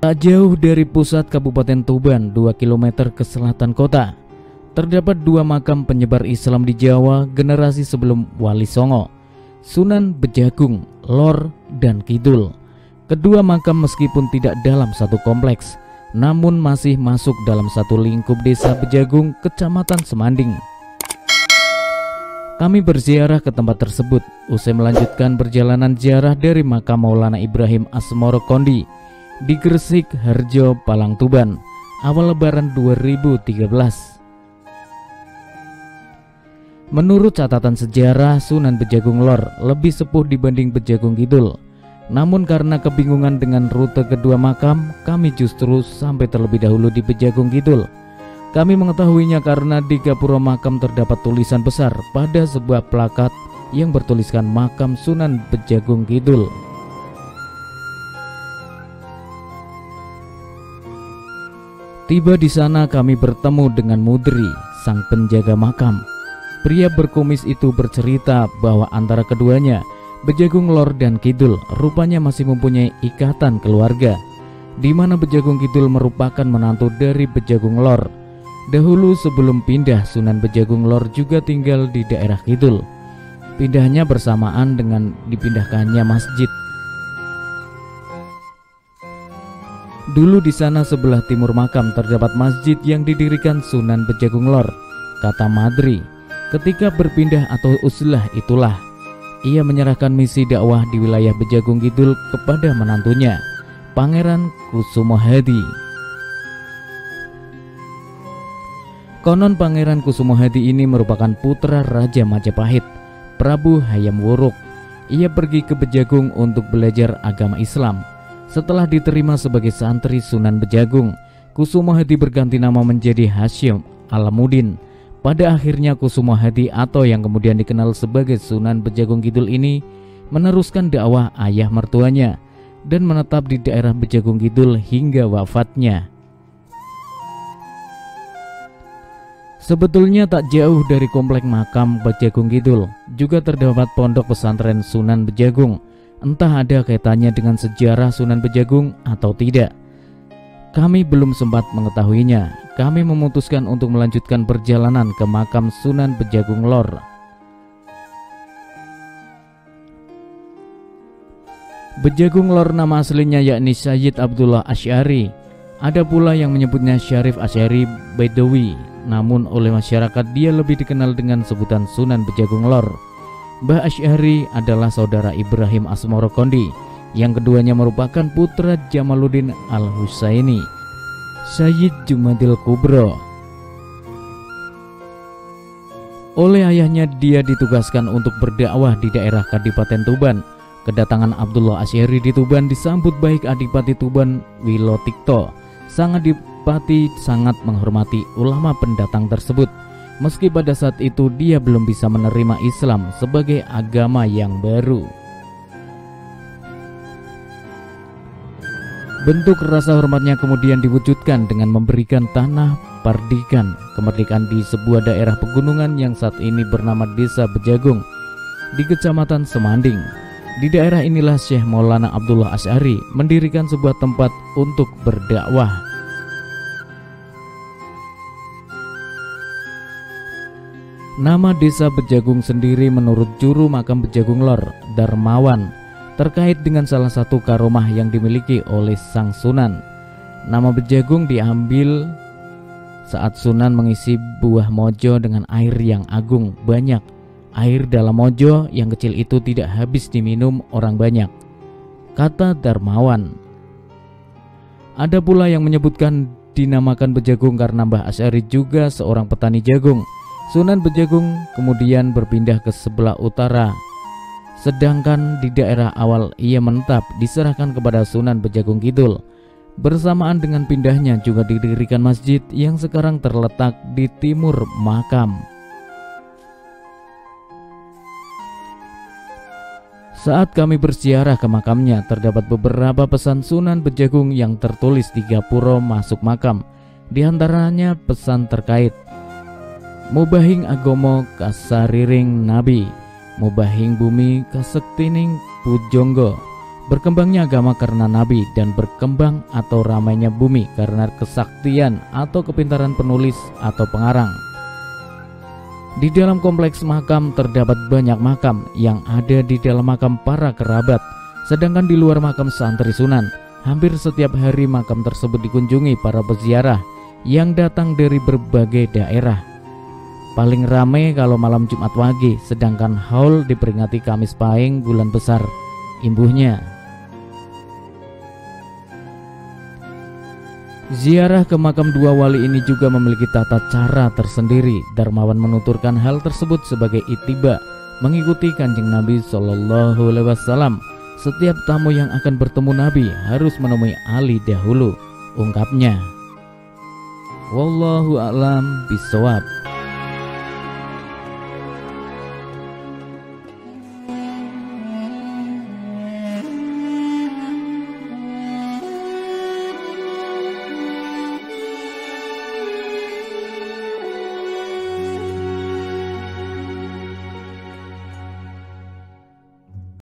Tak jauh dari pusat Kabupaten Tuban, 2 km ke selatan kota, terdapat 2 makam penyebar Islam di Jawa generasi sebelum Wali Songo, Sunan Bejagung, Lor, dan Kidul. Kedua makam meskipun tidak dalam satu kompleks, namun masih masuk dalam satu lingkup desa Bejagung, Kecamatan Semanding. Kami berziarah ke tempat tersebut usai melanjutkan perjalanan ziarah dari makam Maulana Ibrahim Asmoro Kondi di Gresik Harjo, Palang, Tuban, awal Lebaran 2013. Menurut catatan sejarah, Sunan Bejagung Lor lebih sepuh dibanding Bejagung Kidul. Namun karena kebingungan dengan rute kedua makam, kami justru sampai terlebih dahulu di Bejagung Kidul. Kami mengetahuinya karena di gapura makam terdapat tulisan besar pada sebuah plakat yang bertuliskan makam Sunan Bejagung Kidul. Tiba di sana kami bertemu dengan Mudri, sang penjaga makam. Pria berkumis itu bercerita bahwa antara keduanya, Bejagung Lor dan Kidul, rupanya masih mempunyai ikatan keluarga, di mana Bejagung Kidul merupakan menantu dari Bejagung Lor. Dahulu sebelum pindah, Sunan Bejagung Lor juga tinggal di daerah Kidul. Pindahnya bersamaan dengan dipindahkannya masjid. Dulu di sana sebelah timur makam terdapat masjid yang didirikan Sunan Bejagung Lor, kata Madri. Ketika berpindah atau uzlah itulah ia menyerahkan misi dakwah di wilayah Bejagung Kidul kepada menantunya, Pangeran Kusumohadi. Konon Pangeran Kusumohadi ini merupakan putra Raja Majapahit, Prabu Hayam Wuruk. Ia pergi ke Bejagung untuk belajar agama Islam. Setelah diterima sebagai santri Sunan Bejagung, Kusumohadi berganti nama menjadi Hasyim Alamuddin. Pada akhirnya Kusumohadi atau yang kemudian dikenal sebagai Sunan Bejagung Kidul ini meneruskan dakwah ayah mertuanya dan menetap di daerah Bejagung Kidul hingga wafatnya. Sebetulnya tak jauh dari komplek makam Bejagung Kidul juga terdapat pondok pesantren Sunan Bejagung. Entah ada kaitannya dengan sejarah Sunan Bejagung atau tidak, kami belum sempat mengetahuinya. Kami memutuskan untuk melanjutkan perjalanan ke makam Sunan Bejagung Lor. Bejagung Lor nama aslinya yakni Sayyid Abdullah Asy'ari. Ada pula yang menyebutnya Syarif Asy'ari Baidawi, namun oleh masyarakat dia lebih dikenal dengan sebutan Sunan Bejagung Lor. Mbah Asy'ari adalah saudara Ibrahim Asmoro Kondi, yang keduanya merupakan putra Jamaluddin Al-Husaini, Sayyid Jumadil Kubro. Oleh ayahnya dia ditugaskan untuk berdakwah di daerah Kadipaten Tuban. Kedatangan Abdullah Asy'ari di Tuban disambut baik Adipati Tuban Wilotikto. Sang Adipati sangat menghormati ulama pendatang tersebut, meski pada saat itu dia belum bisa menerima Islam sebagai agama yang baru. Bentuk rasa hormatnya kemudian diwujudkan dengan memberikan tanah Pardikan, kemerdekaan di sebuah daerah pegunungan yang saat ini bernama Desa Bejagung di Kecamatan Semanding. Di daerah inilah Syekh Maulana Abdullah Asy'ari mendirikan sebuah tempat untuk berdakwah. Nama Desa Bejagung sendiri menurut juru makam Bejagung Lor, Darmawan, terkait dengan salah satu karomah yang dimiliki oleh sang Sunan. Nama Bejagung diambil saat Sunan mengisi buah mojo dengan air yang agung banyak. Air dalam mojo yang kecil itu tidak habis diminum orang banyak, kata Darmawan. Ada pula yang menyebutkan dinamakan Bejagung karena Mbah Asy'ari juga seorang petani jagung. Sunan Bejagung kemudian berpindah ke sebelah utara, sedangkan di daerah awal ia menetap diserahkan kepada Sunan Bejagung Kidul. Bersamaan dengan pindahnya juga didirikan masjid yang sekarang terletak di timur makam. Saat kami berziarah ke makamnya, terdapat beberapa pesan Sunan Bejagung yang tertulis di gapura masuk makam. Di antaranya pesan terkait mubahing agomo kasariring nabi, mubahing bumi kasektining pujonggo, Berkembangnya agama karena nabi, dan berkembang atau ramainya bumi karena kesaktian atau kepintaran penulis atau pengarang. Di dalam kompleks makam terdapat banyak makam yang ada di dalam makam para kerabat, sedangkan di luar makam santri Sunan, hampir setiap hari makam tersebut dikunjungi para peziarah yang datang dari berbagai daerah. Paling ramai kalau malam Jumat Wage, sedangkan haul diperingati Kamis Pahing bulan besar imbuhnya. Ziarah ke makam dua wali ini juga memiliki tata cara tersendiri. Darmawan menuturkan hal tersebut sebagai ittiba, mengikuti Kanjeng Nabi Shallallahu Alaihi Wasallam. Setiap tamu yang akan bertemu Nabi harus menemui Ali dahulu, ungkapnya. Wallahu a'lam bishawab.